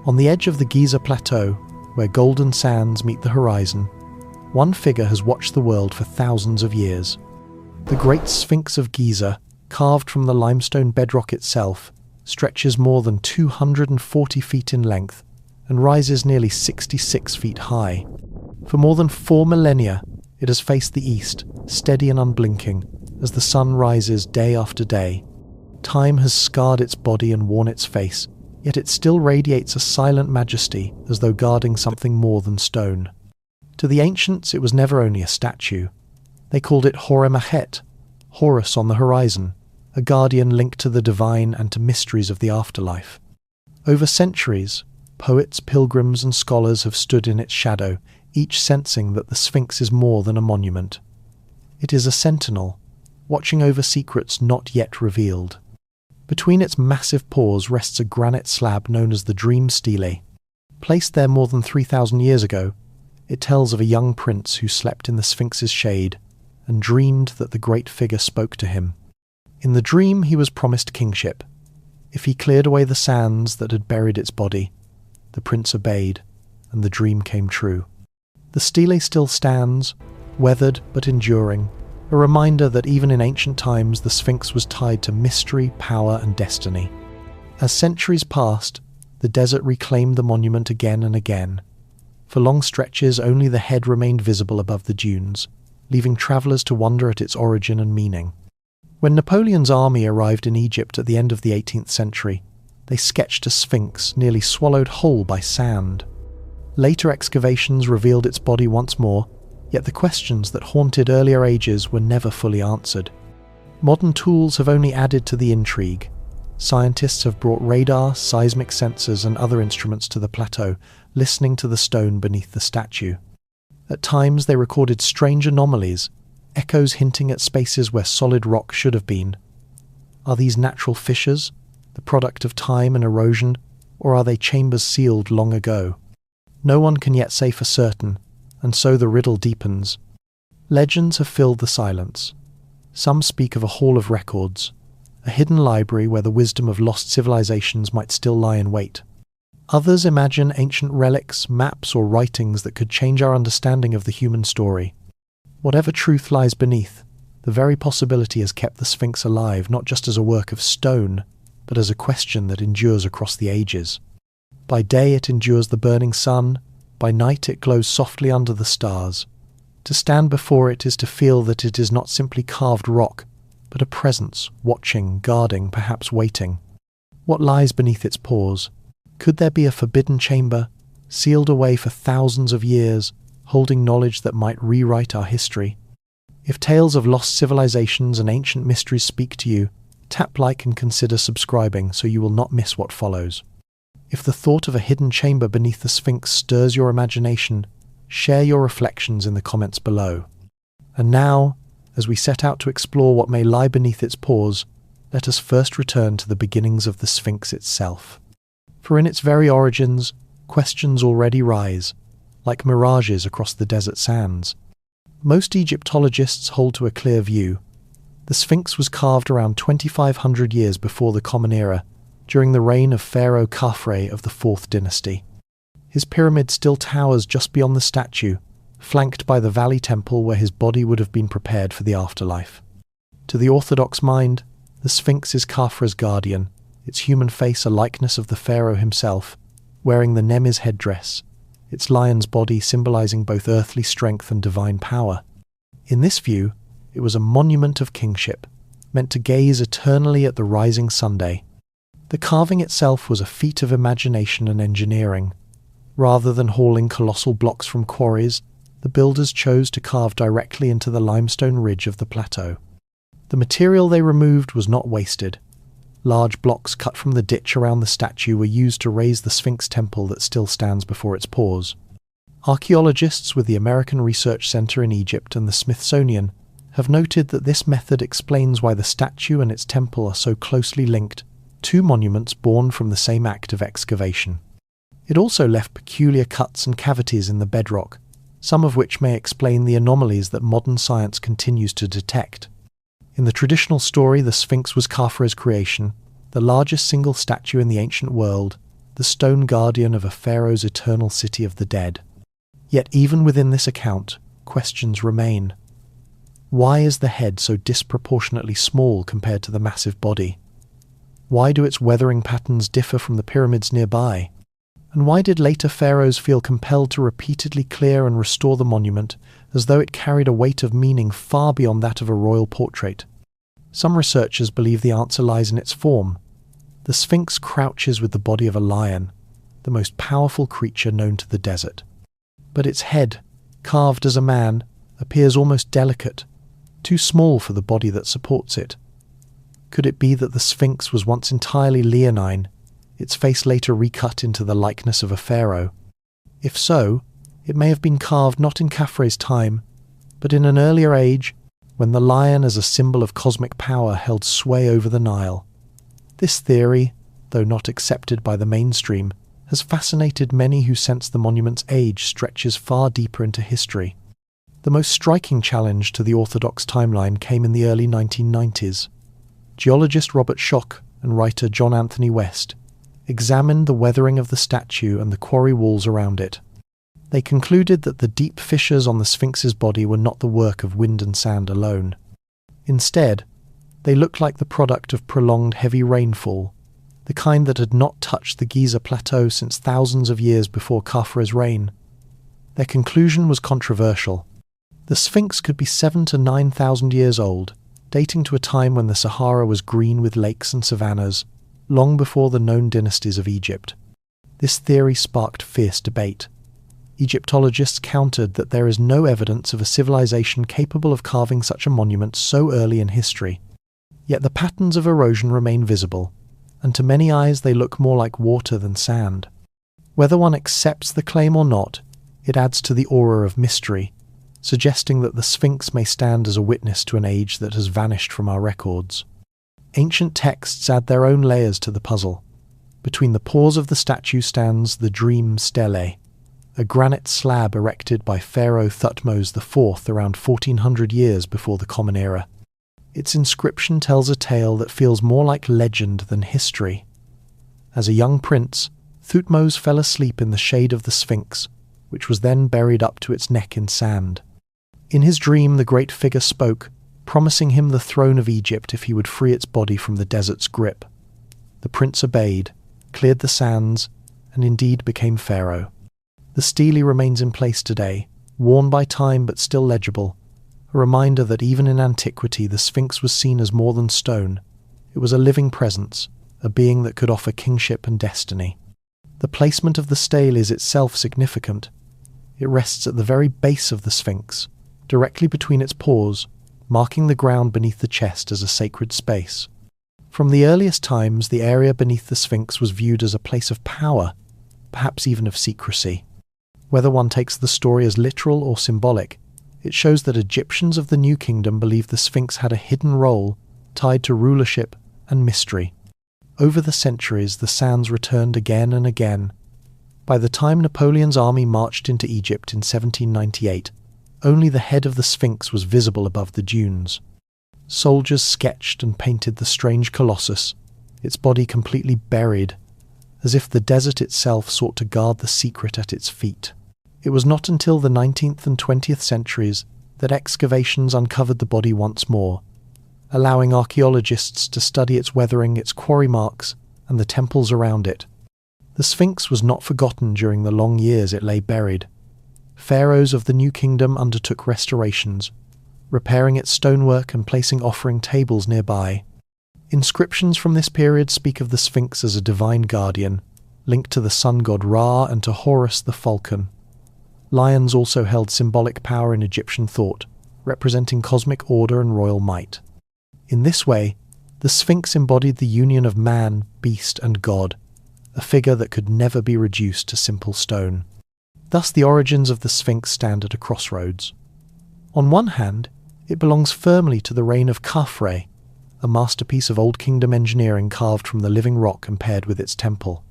On the edge of the Giza Plateau, where golden sands meet the horizon, one figure has watched the world for thousands of years. The Great Sphinx of Giza, carved from the limestone bedrock itself, stretches more than 240 feet in length and rises nearly 66 feet high. For more than 4 millennia, it has faced the east, steady and unblinking, as the sun rises day after day. Time has scarred its body and worn its face, yet it still radiates a silent majesty as though guarding something more than stone. To the ancients, it was never only a statue. They called it Horemachet, Horus on the horizon, a guardian linked to the divine and to mysteries of the afterlife. Over centuries, poets, pilgrims and scholars have stood in its shadow, each sensing that the Sphinx is more than a monument. It is a sentinel, watching over secrets not yet revealed. Between its massive paws rests a granite slab known as the Dream Stele. Placed there more than 3,000 years ago, it tells of a young prince who slept in the Sphinx's shade and dreamed that the great figure spoke to him. In the dream, he was promised kingship. If he cleared away the sands that had buried its body, the prince obeyed, and the dream came true. The stele still stands, weathered but enduring, a reminder that even in ancient times the Sphinx was tied to mystery, power and destiny. As centuries passed, the desert reclaimed the monument again and again. For long stretches, only the head remained visible above the dunes, leaving travellers to wonder at its origin and meaning. When Napoleon's army arrived in Egypt at the end of the 18th century, they sketched a sphinx nearly swallowed whole by sand. Later excavations revealed its body once more, yet the questions that haunted earlier ages were never fully answered. Modern tools have only added to the intrigue. Scientists have brought radar, seismic sensors and other instruments to the plateau, listening to the stone beneath the statue. At times they recorded strange anomalies, echoes hinting at spaces where solid rock should have been. Are these natural fissures, the product of time and erosion, or are they chambers sealed long ago? No one can yet say for certain, and so the riddle deepens. Legends have filled the silence. Some speak of a hall of records, a hidden library where the wisdom of lost civilizations might still lie in wait. Others imagine ancient relics, maps, or writings that could change our understanding of the human story. Whatever truth lies beneath, the very possibility has kept the Sphinx alive not just as a work of stone, but as a question that endures across the ages. By day it endures the burning sun, by night it glows softly under the stars. To stand before it is to feel that it is not simply carved rock, but a presence, watching, guarding, perhaps waiting. What lies beneath its paws? Could there be a forbidden chamber, sealed away for thousands of years, holding knowledge that might rewrite our history? If tales of lost civilizations and ancient mysteries speak to you, tap like and consider subscribing so you will not miss what follows. If the thought of a hidden chamber beneath the Sphinx stirs your imagination, share your reflections in the comments below. And now, as we set out to explore what may lie beneath its paws, let us first return to the beginnings of the Sphinx itself. For in its very origins, questions already rise, like mirages across the desert sands. Most Egyptologists hold to a clear view. The Sphinx was carved around 2,500 years before the Common Era, during the reign of Pharaoh Khafre of the 4th dynasty. His pyramid still towers just beyond the statue, flanked by the Valley Temple where his body would have been prepared for the afterlife. To the orthodox mind, the Sphinx is Khafre's guardian, its human face a likeness of the pharaoh himself, wearing the Nemes headdress, its lion's body symbolizing both earthly strength and divine power. In this view, it was a monument of kingship, meant to gaze eternally at the rising Sunday. The carving itself was a feat of imagination and engineering. Rather than hauling colossal blocks from quarries, the builders chose to carve directly into the limestone ridge of the plateau. The material they removed was not wasted. Large blocks cut from the ditch around the statue were used to raise the Sphinx temple that still stands before its paws. Archaeologists with the American Research Center in Egypt and the Smithsonian have noted that this method explains why the statue and its temple are so closely linked, two monuments born from the same act of excavation. It also left peculiar cuts and cavities in the bedrock, some of which may explain the anomalies that modern science continues to detect. In the traditional story, the Sphinx was Khafre's creation, the largest single statue in the ancient world, the stone guardian of a pharaoh's eternal city of the dead. Yet even within this account, questions remain. Why is the head so disproportionately small compared to the massive body? Why do its weathering patterns differ from the pyramids nearby? And why did later pharaohs feel compelled to repeatedly clear and restore the monument as though it carried a weight of meaning far beyond that of a royal portrait? Some researchers believe the answer lies in its form. The Sphinx crouches with the body of a lion, the most powerful creature known to the desert. But its head, carved as a man, appears almost delicate, too small for the body that supports it. Could it be that the Sphinx was once entirely leonine, its face later recut into the likeness of a pharaoh? If so, it may have been carved not in Khafre's time, but in an earlier age, when the lion as a symbol of cosmic power held sway over the Nile. This theory, though not accepted by the mainstream, has fascinated many who sense the monument's age stretches far deeper into history. The most striking challenge to the orthodox timeline came in the early 1990s. Geologist Robert Schoch and writer John Anthony West examined the weathering of the statue and the quarry walls around it. They concluded that the deep fissures on the Sphinx's body were not the work of wind and sand alone. Instead, they looked like the product of prolonged heavy rainfall, the kind that had not touched the Giza Plateau since thousands of years before Khafre's reign. Their conclusion was controversial. The Sphinx could be 7,000 to 9,000 years old, dating to a time when the Sahara was green with lakes and savannas, long before the known dynasties of Egypt. This theory sparked fierce debate. Egyptologists countered that there is no evidence of a civilization capable of carving such a monument so early in history. Yet the patterns of erosion remain visible, and to many eyes they look more like water than sand. Whether one accepts the claim or not, it adds to the aura of mystery, suggesting that the Sphinx may stand as a witness to an age that has vanished from our records. Ancient texts add their own layers to the puzzle. Between the paws of the statue stands the Dream Stele, a granite slab erected by Pharaoh Thutmose IV around 1400 years before the Common Era. Its inscription tells a tale that feels more like legend than history. As a young prince, Thutmose fell asleep in the shade of the Sphinx, which was then buried up to its neck in sand. In his dream, the great figure spoke, promising him the throne of Egypt if he would free its body from the desert's grip. The prince obeyed, cleared the sands, and indeed became pharaoh. The stele remains in place today, worn by time but still legible, a reminder that even in antiquity the Sphinx was seen as more than stone. It was a living presence, a being that could offer kingship and destiny. The placement of the stele is itself significant. It rests at the very base of the Sphinx, directly between its paws, marking the ground beneath the chest as a sacred space. From the earliest times, the area beneath the Sphinx was viewed as a place of power, perhaps even of secrecy. Whether one takes the story as literal or symbolic, it shows that Egyptians of the New Kingdom believed the Sphinx had a hidden role tied to rulership and mystery. Over the centuries, the sands returned again and again. By the time Napoleon's army marched into Egypt in 1798, only the head of the Sphinx was visible above the dunes. Soldiers sketched and painted the strange colossus, its body completely buried, as if the desert itself sought to guard the secret at its feet. It was not until the 19th and 20th centuries that excavations uncovered the body once more, allowing archaeologists to study its weathering, its quarry marks, and the temples around it. The Sphinx was not forgotten during the long years it lay buried. Pharaohs of the New Kingdom undertook restorations, repairing its stonework and placing offering tables nearby. Inscriptions from this period speak of the Sphinx as a divine guardian, linked to the sun god Ra and to Horus the falcon. Lions also held symbolic power in Egyptian thought, representing cosmic order and royal might. In this way, the Sphinx embodied the union of man, beast, and god, a figure that could never be reduced to simple stone. Thus the origins of the Sphinx stand at a crossroads. On one hand, it belongs firmly to the reign of Khafre, a masterpiece of Old Kingdom engineering carved from the living rock and paired with its temple.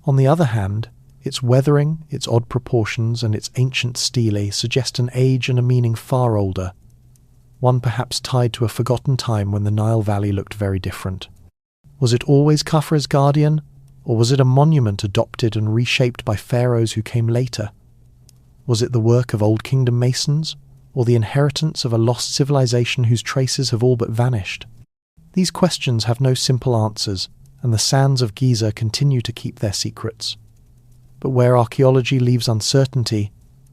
On the other hand, its weathering, its odd proportions, and its ancient stele suggest an age and a meaning far older, one perhaps tied to a forgotten time when the Nile Valley looked very different. Was it always Khafre's guardian, Or was it a monument adopted and reshaped by pharaohs who came later? Was it the work of Old Kingdom masons, or the inheritance of a lost civilization whose traces have all but vanished? These questions have no simple answers, and the sands of Giza continue to keep their secrets. But where archaeology leaves uncertainty,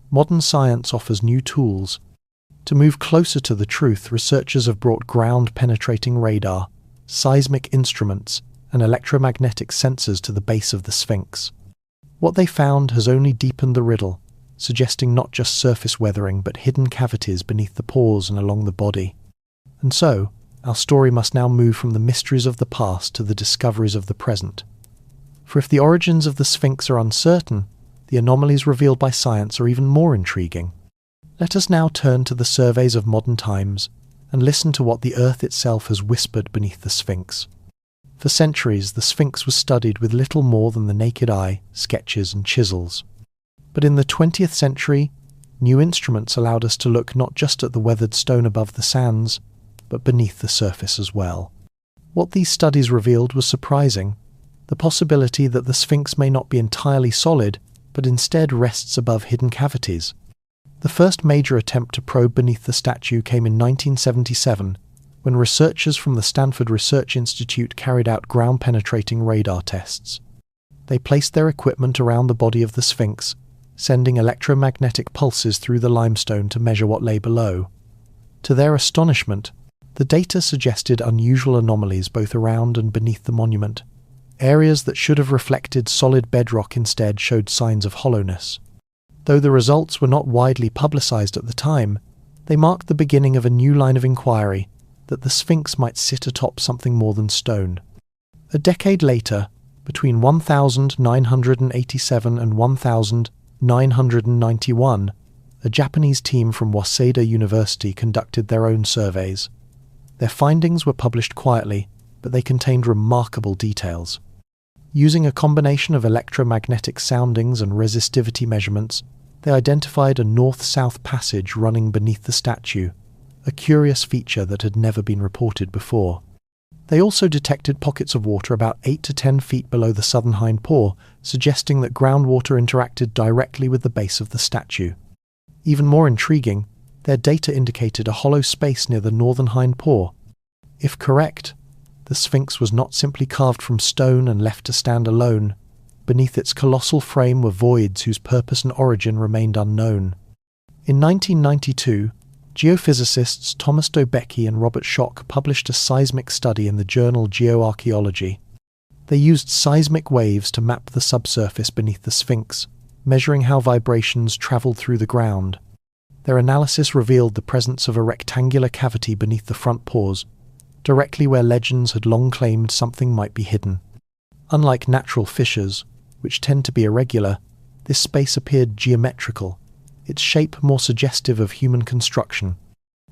modern science offers new tools. To move closer to the truth, researchers have brought ground-penetrating radar, seismic instruments, and electromagnetic sensors to the base of the Sphinx. What they found has only deepened the riddle, suggesting not just surface weathering but hidden cavities beneath the pores and along the body. And so, our story must now move from the mysteries of the past to the discoveries of the present. For if the origins of the Sphinx are uncertain, the anomalies revealed by science are even more intriguing. Let us now turn to the surveys of modern times and listen to what the Earth itself has whispered beneath the Sphinx. For centuries, the Sphinx was studied with little more than the naked eye, sketches and chisels. But in the 20th century, new instruments allowed us to look not just at the weathered stone above the sands, but beneath the surface as well. What these studies revealed was surprising: the possibility that the Sphinx may not be entirely solid, but instead rests above hidden cavities. The first major attempt to probe beneath the statue came in 1977, when researchers from the Stanford Research Institute carried out ground-penetrating radar tests. They placed their equipment around the body of the Sphinx, sending electromagnetic pulses through the limestone to measure what lay below. To their astonishment, the data suggested unusual anomalies both around and beneath the monument. Areas that should have reflected solid bedrock instead showed signs of hollowness. Though the results were not widely publicized at the time, they marked the beginning of a new line of inquiry, that the Sphinx might sit atop something more than stone. A decade later, between 1987 and 1991, a Japanese team from Waseda University conducted their own surveys. Their findings were published quietly, but they contained remarkable details. Using a combination of electromagnetic soundings and resistivity measurements, they identified a north-south passage running beneath the statue, a curious feature that had never been reported before. They also detected pockets of water about 8 to 10 feet below the southern hind paw, suggesting that groundwater interacted directly with the base of the statue. Even more intriguing, their data indicated a hollow space near the northern hind paw. If correct, the Sphinx was not simply carved from stone and left to stand alone. Beneath its colossal frame were voids whose purpose and origin remained unknown. In 1992, geophysicists Thomas Dobecki and Robert Schoch published a seismic study in the journal Geoarchaeology. They used seismic waves to map the subsurface beneath the Sphinx, measuring how vibrations traveled through the ground. Their analysis revealed the presence of a rectangular cavity beneath the front paws, directly where legends had long claimed something might be hidden. Unlike natural fissures, which tend to be irregular, this space appeared geometrical, its shape more suggestive of human construction.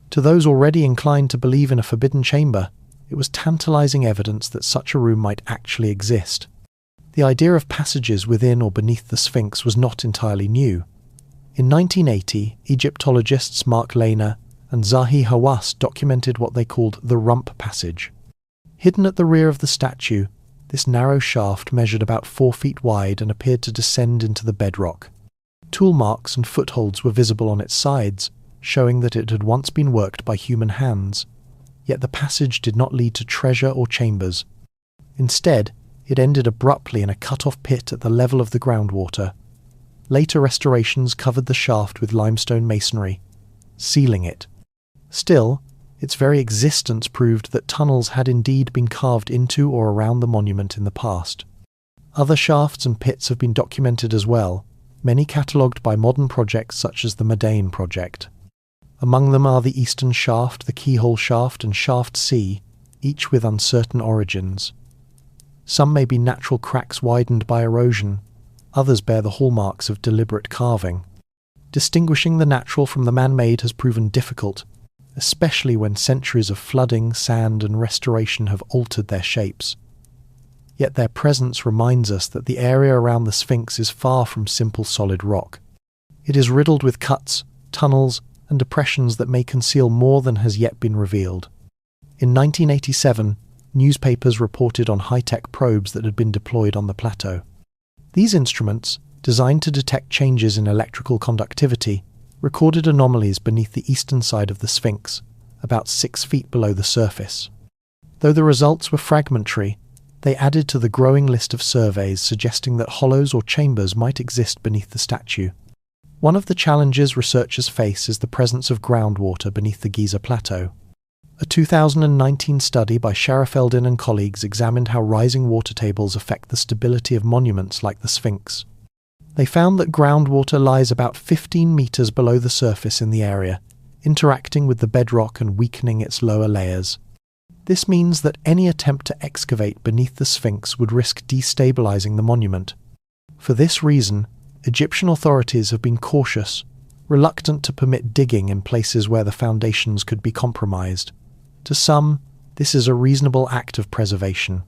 To those already inclined to believe in a forbidden chamber, it was tantalizing evidence that such a room might actually exist. The idea of passages within or beneath the Sphinx was not entirely new. In 1980, Egyptologists Mark Lehner and Zahi Hawass documented what they called the Rump Passage. Hidden at the rear of the statue, this narrow shaft measured about 4 feet wide and appeared to descend into the bedrock. Tool marks and footholds were visible on its sides, showing that it had once been worked by human hands. Yet the passage did not lead to treasure or chambers. Instead, it ended abruptly in a cut-off pit at the level of the groundwater. Later restorations covered the shaft with limestone masonry, sealing it. Still, its very existence proved that tunnels had indeed been carved into or around the monument in the past. Other shafts and pits have been documented as well, many catalogued by modern projects such as the Madain project. Among them are the Eastern Shaft, the Keyhole Shaft, and Shaft C, each with uncertain origins. Some may be natural cracks widened by erosion, others bear the hallmarks of deliberate carving. Distinguishing the natural from the man-made has proven difficult, especially when centuries of flooding, sand, and restoration have altered their shapes. Yet their presence reminds us that the area around the Sphinx is far from simple solid rock. It is riddled with cuts, tunnels, and depressions that may conceal more than has yet been revealed. In 1987, newspapers reported on high-tech probes that had been deployed on the plateau. These instruments, designed to detect changes in electrical conductivity, recorded anomalies beneath the eastern side of the Sphinx, about 6 feet below the surface. Though the results were fragmentary, they added to the growing list of surveys suggesting that hollows or chambers might exist beneath the statue. One of the challenges researchers face is the presence of groundwater beneath the Giza Plateau. A 2019 study by Scharafeld and colleagues examined how rising water tables affect the stability of monuments like the Sphinx. They found that groundwater lies about 15 meters below the surface in the area, interacting with the bedrock and weakening its lower layers. This means that any attempt to excavate beneath the Sphinx would risk destabilizing the monument. For this reason, Egyptian authorities have been cautious, reluctant to permit digging in places where the foundations could be compromised. To some, this is a reasonable act of preservation.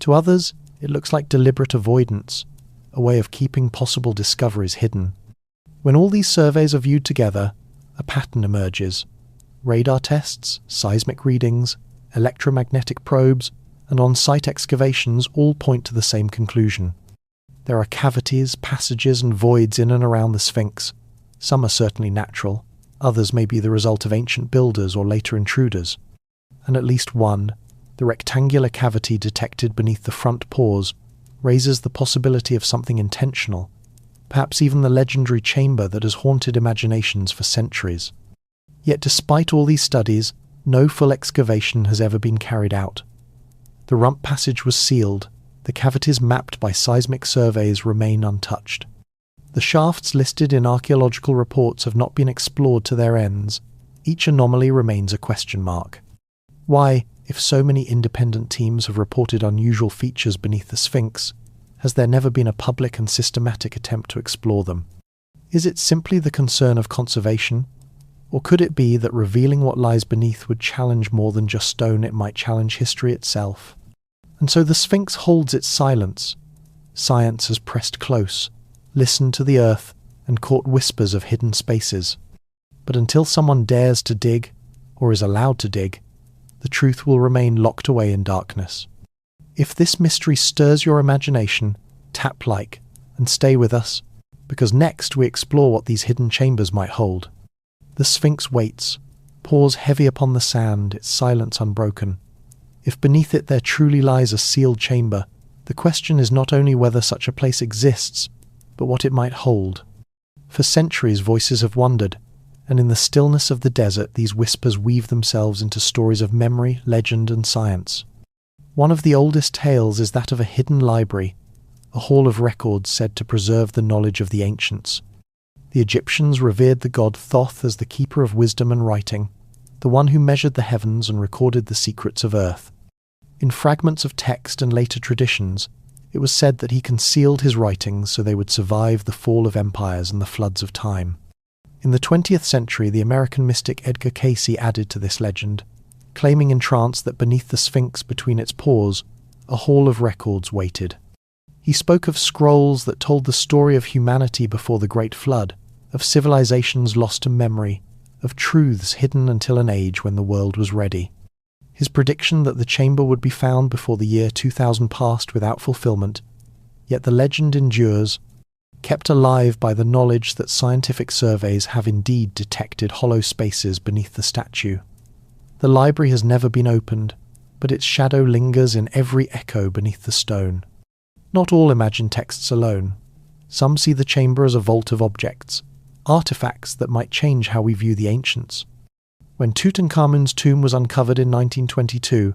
To others, it looks like deliberate avoidance, a way of keeping possible discoveries hidden. When all these surveys are viewed together, a pattern emerges. Radar tests, seismic readings, electromagnetic probes, and on-site excavations all point to the same conclusion. There are cavities, passages, and voids in and around the Sphinx. Some are certainly natural, others may be the result of ancient builders or later intruders. And at least one, the rectangular cavity detected beneath the front paws, raises the possibility of something intentional, perhaps even the legendary chamber that has haunted imaginations for centuries. Yet despite all these studies, no full excavation has ever been carried out. The rump passage was sealed, the cavities mapped by seismic surveys remain untouched. The shafts listed in archaeological reports have not been explored to their ends. Each anomaly remains a question mark. Why, if so many independent teams have reported unusual features beneath the Sphinx, has there never been a public and systematic attempt to explore them? Is it simply the concern of conservation? Or could it be that revealing what lies beneath would challenge more than just stone, it might challenge history itself? And so the Sphinx holds its silence. Science has pressed close, listened to the earth, and caught whispers of hidden spaces. But until someone dares to dig, or is allowed to dig, the truth will remain locked away in darkness. If this mystery stirs your imagination, tap like, and stay with us, because next we explore what these hidden chambers might hold. The Sphinx waits, paws heavy upon the sand, its silence unbroken. If beneath it there truly lies a sealed chamber, the question is not only whether such a place exists, but what it might hold. For centuries voices have wondered, and in the stillness of the desert these whispers weave themselves into stories of memory, legend, and science. One of the oldest tales is that of a hidden library, a hall of records said to preserve the knowledge of the ancients. The Egyptians revered the god Thoth as the keeper of wisdom and writing, the one who measured the heavens and recorded the secrets of earth. In fragments of text and later traditions, it was said that he concealed his writings so they would survive the fall of empires and the floods of time. In the 20th century, the American mystic Edgar Cayce added to this legend, claiming in trance that beneath the Sphinx between its paws, a hall of records waited. He spoke of scrolls that told the story of humanity before the Great Flood, of civilizations lost to memory, of truths hidden until an age when the world was ready. His prediction that the chamber would be found before the year 2000 passed without fulfillment, yet the legend endures, kept alive by the knowledge that scientific surveys have indeed detected hollow spaces beneath the statue. The library has never been opened, but its shadow lingers in every echo beneath the stone. Not all imagine texts alone. Some see the chamber as a vault of objects, artifacts that might change how we view the ancients. When Tutankhamun's tomb was uncovered in 1922,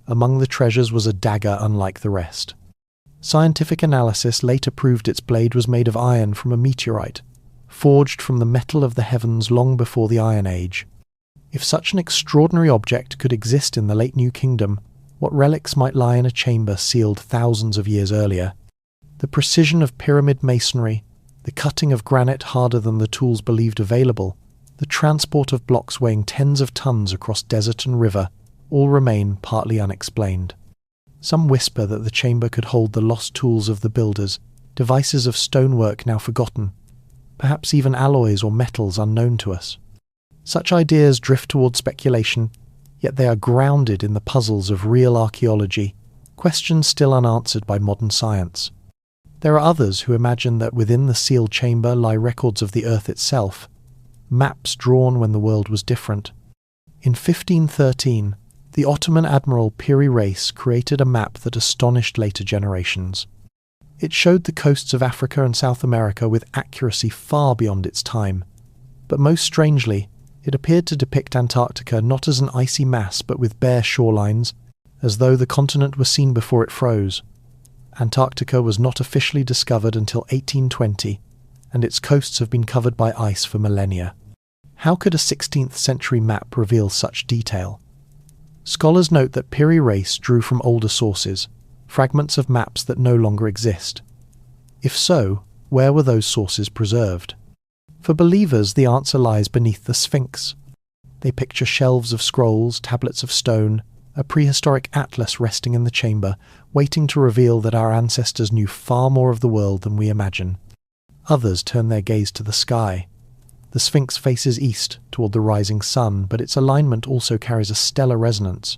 among the treasures was a dagger unlike the rest. Scientific analysis later proved its blade was made of iron from a meteorite, forged from the metal of the heavens long before the Iron Age. If such an extraordinary object could exist in the late New Kingdom, what relics might lie in a chamber sealed thousands of years earlier? The precision of pyramid masonry, the cutting of granite harder than the tools believed available, the transport of blocks weighing tens of tons across desert and river, all remain partly unexplained. Some whisper that the chamber could hold the lost tools of the builders, devices of stonework now forgotten, perhaps even alloys or metals unknown to us. Such ideas drift toward speculation, yet they are grounded in the puzzles of real archaeology, questions still unanswered by modern science. There are others who imagine that within the sealed chamber lie records of the Earth itself, maps drawn when the world was different. In 1513, the Ottoman admiral Piri Reis created a map that astonished later generations. It showed the coasts of Africa and South America with accuracy far beyond its time. But most strangely, it appeared to depict Antarctica not as an icy mass but with bare shorelines, as though the continent were seen before it froze. Antarctica was not officially discovered until 1820, and its coasts have been covered by ice for millennia. How could a 16th century map reveal such detail? Scholars note that Piri Reis drew from older sources, fragments of maps that no longer exist. If so, where were those sources preserved? For believers, the answer lies beneath the Sphinx. They picture shelves of scrolls, tablets of stone, a prehistoric atlas resting in the chamber, waiting to reveal that our ancestors knew far more of the world than we imagine. Others turn their gaze to the sky. The Sphinx faces east, toward the rising sun, but its alignment also carries a stellar resonance.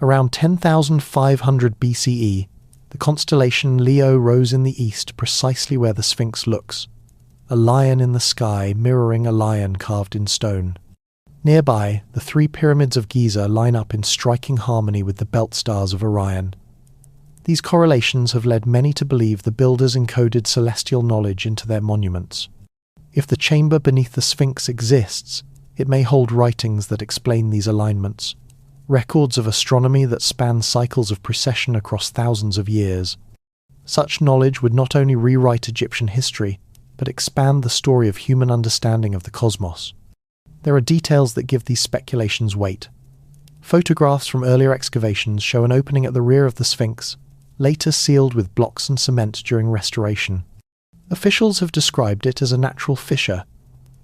Around 10,500 BCE, the constellation Leo rose in the east precisely where the Sphinx looks, a lion in the sky mirroring a lion carved in stone. Nearby, the three pyramids of Giza line up in striking harmony with the belt stars of Orion. These correlations have led many to believe the builders encoded celestial knowledge into their monuments. If the chamber beneath the Sphinx exists, it may hold writings that explain these alignments, records of astronomy that span cycles of precession across thousands of years. Such knowledge would not only rewrite Egyptian history, but expand the story of human understanding of the cosmos. There are details that give these speculations weight. Photographs from earlier excavations show an opening at the rear of the Sphinx, later sealed with blocks and cement during restoration. Officials have described it as a natural fissure,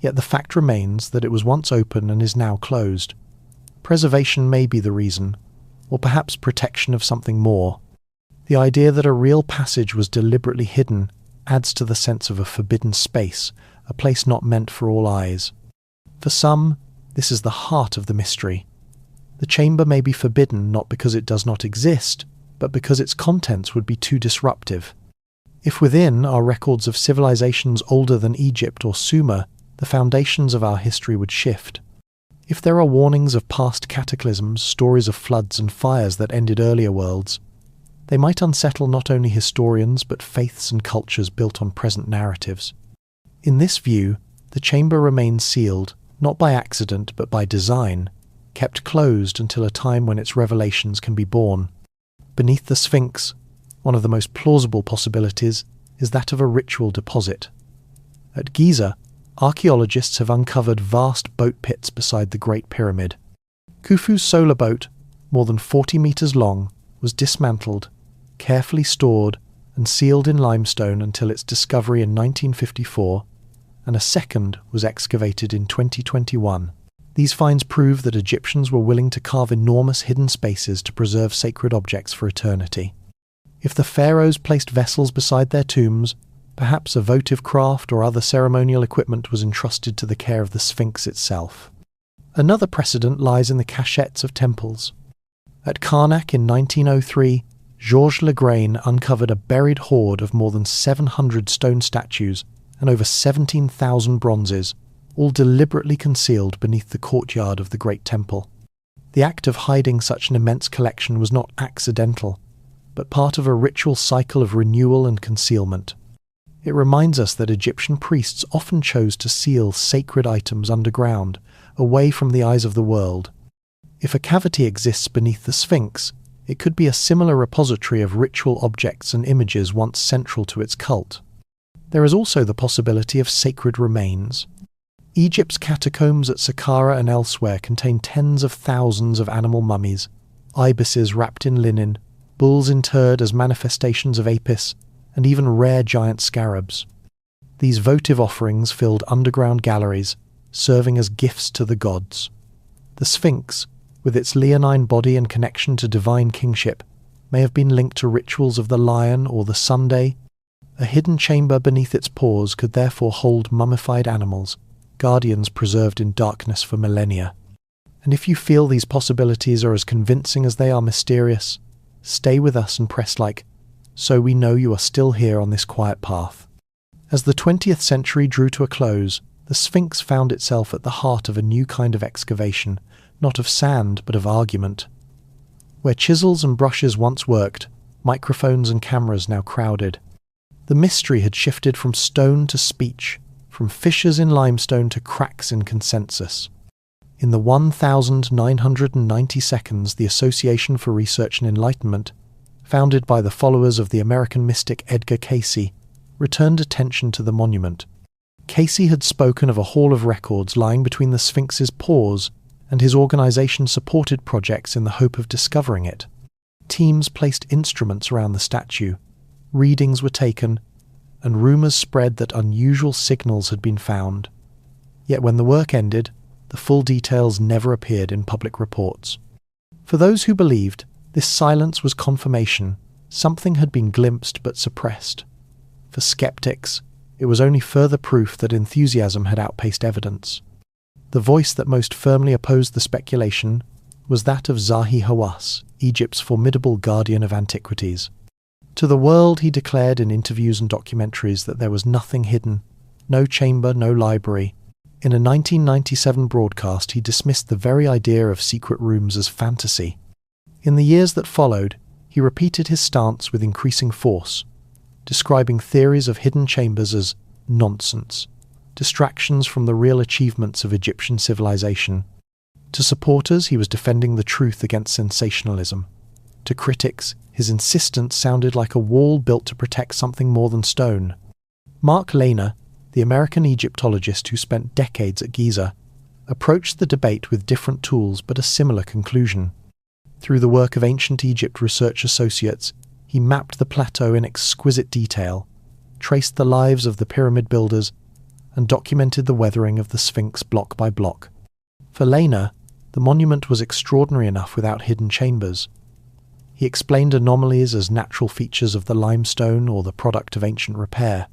yet the fact remains that it was once open and is now closed. Preservation may be the reason, or perhaps protection of something more. The idea that a real passage was deliberately hidden adds to the sense of a forbidden space, a place not meant for all eyes. For some, this is the heart of the mystery. The chamber may be forbidden not because it does not exist, but because its contents would be too disruptive. If within are records of civilizations older than Egypt or Sumer, the foundations of our history would shift. If there are warnings of past cataclysms, stories of floods and fires that ended earlier worlds, they might unsettle not only historians but faiths and cultures built on present narratives. In this view, the chamber remains sealed, not by accident but by design, kept closed until a time when its revelations can be born. Beneath the Sphinx, one of the most plausible possibilities is that of a ritual deposit. At Giza, archaeologists have uncovered vast boat pits beside the Great Pyramid. Khufu's solar boat, more than 40 meters long, was dismantled, carefully stored and sealed in limestone until its discovery in 1954, and a second was excavated in 2021. These finds prove that Egyptians were willing to carve enormous hidden spaces to preserve sacred objects for eternity. If the pharaohs placed vessels beside their tombs, perhaps a votive craft or other ceremonial equipment was entrusted to the care of the Sphinx itself. Another precedent lies in the cachettes of temples. At Karnak in 1903, Georges Legrain uncovered a buried hoard of more than 700 stone statues and over 17,000 bronzes, all deliberately concealed beneath the courtyard of the Great Temple. The act of hiding such an immense collection was not accidental, but part of a ritual cycle of renewal and concealment. It reminds us that Egyptian priests often chose to seal sacred items underground, away from the eyes of the world. If a cavity exists beneath the Sphinx, it could be a similar repository of ritual objects and images once central to its cult. There is also the possibility of sacred remains. Egypt's catacombs at Saqqara and elsewhere contain tens of thousands of animal mummies, ibises wrapped in linen, bulls interred as manifestations of Apis, and even rare giant scarabs. These votive offerings filled underground galleries, serving as gifts to the gods. The Sphinx, with its leonine body and connection to divine kingship, may have been linked to rituals of the lion or the Sunday. A hidden chamber beneath its paws could therefore hold mummified animals, guardians preserved in darkness for millennia. And if you feel these possibilities are as convincing as they are mysterious, stay with us and press like, so we know you are still here on this quiet path. As the 20th century drew to a close, the Sphinx found itself at the heart of a new kind of excavation, not of sand but of argument. Where chisels and brushes once worked, microphones and cameras now crowded. The mystery had shifted from stone to speech, from fissures in limestone to cracks in consensus. In the 1,990 seconds, the Association for Research and Enlightenment, founded by the followers of the American mystic Edgar Cayce, returned attention to the monument. Cayce had spoken of a hall of records lying between the Sphinx's paws, and his organization supported projects in the hope of discovering it. Teams placed instruments around the statue, readings were taken, and rumors spread that unusual signals had been found. Yet when the work ended, the full details never appeared in public reports. For those who believed, this silence was confirmation. Something had been glimpsed but suppressed. For skeptics, it was only further proof that enthusiasm had outpaced evidence. The voice that most firmly opposed the speculation was that of Zahi Hawass, Egypt's formidable guardian of antiquities. To the world he declared in interviews and documentaries that there was nothing hidden, no chamber, no library. In a 1997 broadcast, he dismissed the very idea of secret rooms as fantasy. In the years that followed, he repeated his stance with increasing force, describing theories of hidden chambers as nonsense, distractions from the real achievements of Egyptian civilization. To supporters, he was defending the truth against sensationalism. To critics, his insistence sounded like a wall built to protect something more than stone. Mark Lehner, the American Egyptologist who spent decades at Giza, approached the debate with different tools but a similar conclusion. Through the work of Ancient Egypt Research Associates, he mapped the plateau in exquisite detail, traced the lives of the pyramid builders, and documented the weathering of the Sphinx block by block. For Lehner, the monument was extraordinary enough without hidden chambers. He explained anomalies as natural features of the limestone or the product of ancient repair.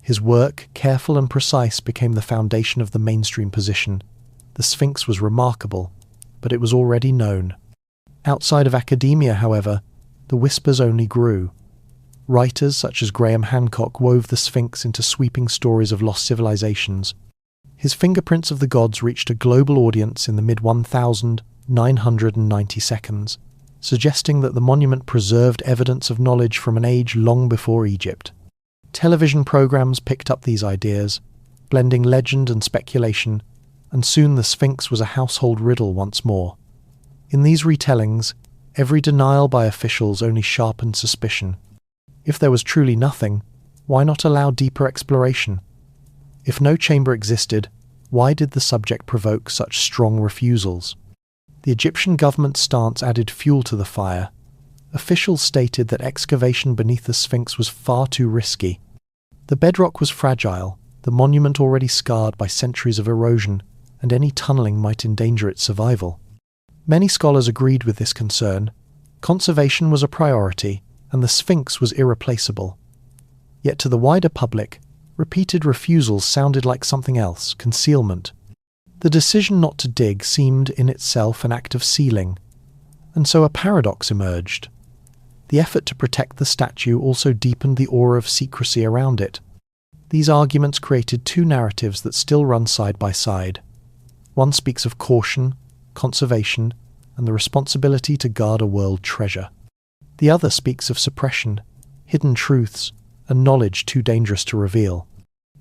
His work, careful and precise, became the foundation of the mainstream position. The Sphinx was remarkable, but it was already known. Outside of academia, however, the whispers only grew. Writers such as Graham Hancock wove the Sphinx into sweeping stories of lost civilizations. His Fingerprints of the Gods reached a global audience in the mid-1990 seconds, suggesting that the monument preserved evidence of knowledge from an age long before Egypt. Television programs picked up these ideas, blending legend and speculation, and soon the Sphinx was a household riddle once more. In these retellings, every denial by officials only sharpened suspicion. If there was truly nothing, why not allow deeper exploration? If no chamber existed, why did the subject provoke such strong refusals? The Egyptian government's stance added fuel to the fire. Officials stated that excavation beneath the Sphinx was far too risky. The bedrock was fragile, the monument already scarred by centuries of erosion, and any tunneling might endanger its survival. Many scholars agreed with this concern. Conservation was a priority, and the Sphinx was irreplaceable. Yet to the wider public, repeated refusals sounded like something else, concealment. The decision not to dig seemed in itself an act of sealing, and so a paradox emerged. The effort to protect the statue also deepened the aura of secrecy around it. These arguments created two narratives that still run side by side. One speaks of caution, conservation, and the responsibility to guard a world treasure. The other speaks of suppression, hidden truths, and knowledge too dangerous to reveal.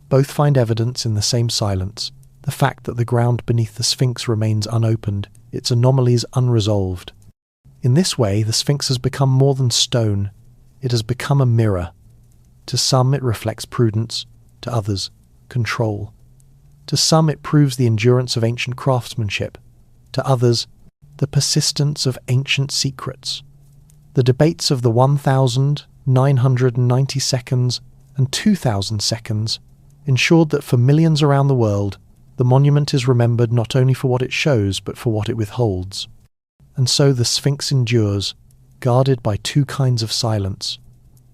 Both find evidence in the same silence, the fact that the ground beneath the Sphinx remains unopened, its anomalies unresolved. In this way, the Sphinx has become more than stone. It has become a mirror. To some it reflects prudence, to others, control. To some it proves the endurance of ancient craftsmanship, to others, the persistence of ancient secrets. The debates of the 1,990 seconds and 2,000 seconds ensured that for millions around the world, the monument is remembered not only for what it shows, but for what it withholds. And so the Sphinx endures, guarded by two kinds of silence.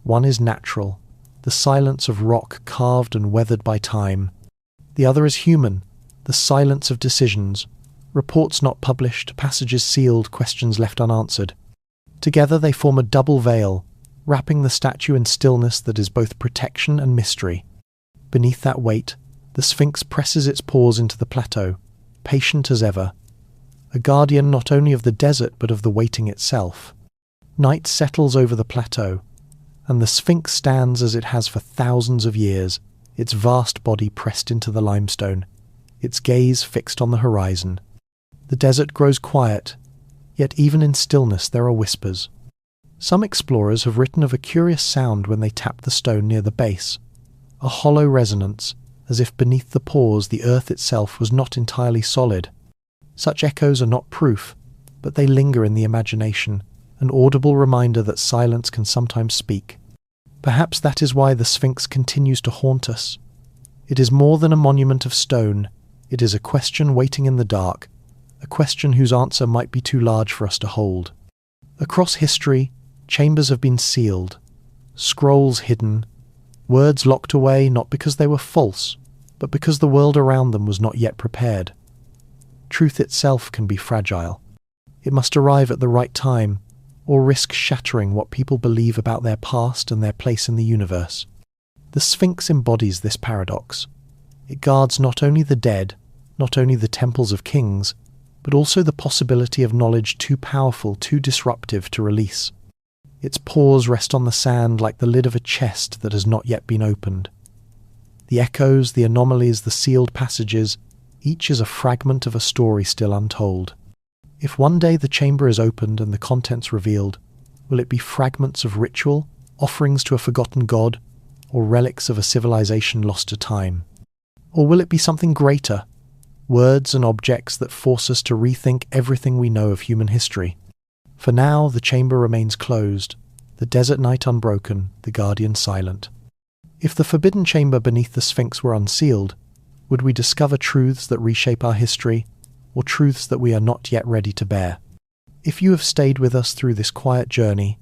One is natural, the silence of rock carved and weathered by time. The other is human, the silence of decisions, Reports not published, passages sealed, questions left unanswered. Together they form a double veil, wrapping the statue in stillness that is both protection and mystery. Beneath that weight, the Sphinx presses its paws into the plateau, patient as ever, a guardian not only of the desert but of the waiting itself. Night settles over the plateau, and the Sphinx stands as it has for thousands of years, its vast body pressed into the limestone, its gaze fixed on the horizon. The desert grows quiet, yet even in stillness there are whispers. Some explorers have written of a curious sound when they tap the stone near the base, a hollow resonance, as if beneath the paws the earth itself was not entirely solid. Such echoes are not proof, but they linger in the imagination, an audible reminder that silence can sometimes speak. Perhaps that is why the Sphinx continues to haunt us. It is more than a monument of stone, it is a question waiting in the dark, a question whose answer might be too large for us to hold. Across history, chambers have been sealed, scrolls hidden, words locked away not because they were false, but because the world around them was not yet prepared. Truth itself can be fragile. It must arrive at the right time, or risk shattering what people believe about their past and their place in the universe. The Sphinx embodies this paradox. It guards not only the dead, not only the temples of kings, but also the possibility of knowledge too powerful, too disruptive to release. Its paws rest on the sand like the lid of a chest that has not yet been opened. The echoes, the anomalies, the sealed passages, each is a fragment of a story still untold. If one day the chamber is opened and the contents revealed, will it be fragments of ritual, offerings to a forgotten god, or relics of a civilization lost to time? Or will it be something greater, words and objects that force us to rethink everything we know of human history? For now, the chamber remains closed, the desert night unbroken, the guardian silent. If the forbidden chamber beneath the Sphinx were unsealed, would we discover truths that reshape our history, or truths that we are not yet ready to bear? If you have stayed with us through this quiet journey,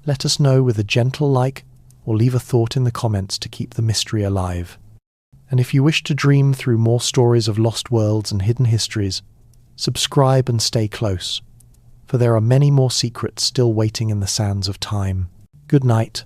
let us know with a gentle like, or leave a thought in the comments to keep the mystery alive. And if you wish to dream through more stories of lost worlds and hidden histories, subscribe and stay close, for there are many more secrets still waiting in the sands of time. Good night.